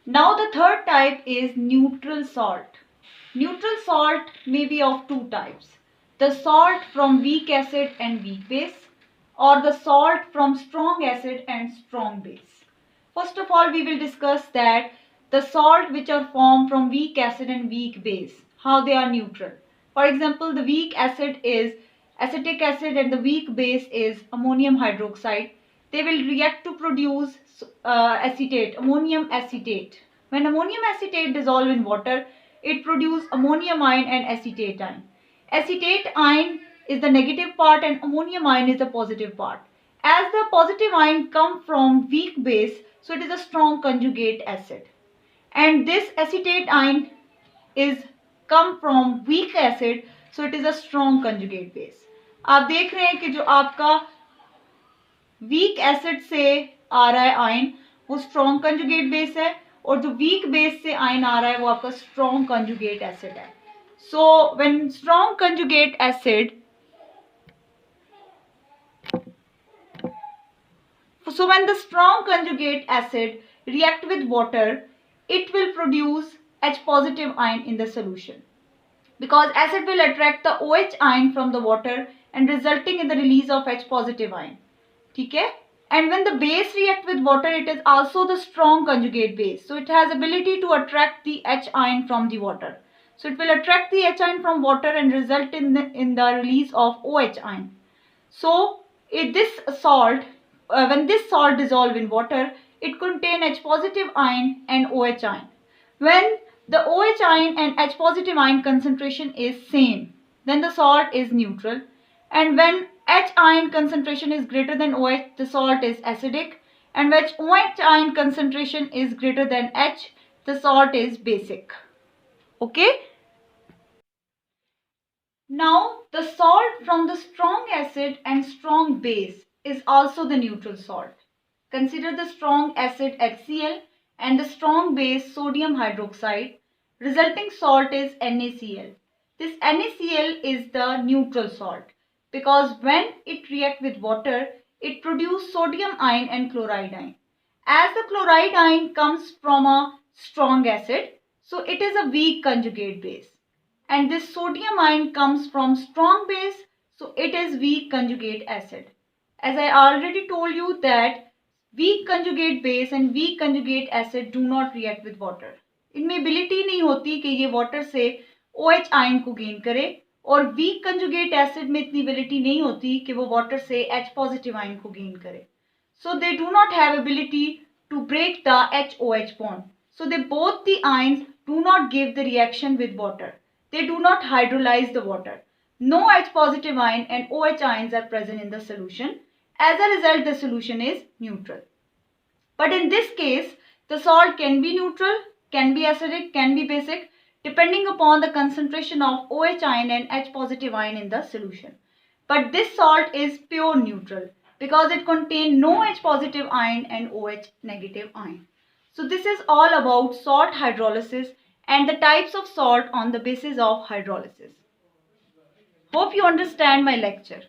Now the third type is neutral salt. Neutral salt may be of two types. The salt from weak acid and weak base, or the salt from strong acid and strong base. First of all, we will discuss that the salt which are formed from weak acid and weak base, how they are neutral. For example, the weak acid is acetic acid and the weak base is ammonium hydroxide. They will react to produce acetate, ammonium acetate. When ammonium acetate dissolve in water, it produces ammonium ion and acetate ion. Acetate ion is the negative part and ammonium ion is the positive part. As the positive ion come from weak base, so it is a strong conjugate acid. And this acetate ion is come from weak acid, so it is a strong conjugate base. आप देख रहे हैं कि जो आपका weak acid से आ रहा है आयन वो स्ट्रॉन्ग कंजुगेट बेस है और जो वीक बेस से आयन आ रहा है वो आपका स्ट्रॉन्ग कंजुगेट एसिड है. So when strong conjugate acid so when the strong conjugate acid react with water, it will produce H positive ion in the solution, because acid will attract the OH ion from the water and resulting in the release of H positive ion. ठीक है? And when the base react with water, it is also the strong conjugate base. So it has ability to attract the H ion from the water. So it will attract the H ion from water and result in the release of OH ion. So this salt, when this salt dissolve in water, it contain H positive ion and OH ion. When the OH ion and H positive ion concentration is same, then the salt is neutral. And when H ion concentration is greater than OH, the salt is acidic. And when OH ion concentration is greater than H, the salt is basic. Okay? Now, the salt from the strong acid and strong base is also the neutral salt. Consider the strong acid HCl and the strong base sodium hydroxide. Resulting salt is NaCl. This NaCl is the neutral salt because when it reacts with water, it produces sodium ion and chloride ion. As the chloride ion comes from a strong acid, so it is a weak conjugate base. And this sodium ion comes from strong base, so it is weak conjugate acid. As I already told you that weak conjugate base and weak conjugate acid do not react with water. इनमें ability नहीं होती कि ये water से OH ion को gain करे और weak conjugate acid में इतनी ability नहीं होती कि वो water से H positive ion को gain करे. So they do not have ability to break the H-OH bond. So they both the ions do not give the reaction with water. They do not hydrolyze the water. No H positive ion and OH ions are present in the solution. As a result, the solution is neutral. But in this case, the salt can be neutral, can be acidic, can be basic, depending upon the concentration of OH ion and H positive ion in the solution. But this salt is pure neutral because it contains no H positive ion and OH negative ion. So this is all about salt hydrolysis and the types of salt on the basis of hydrolysis. Hope you understand my lecture.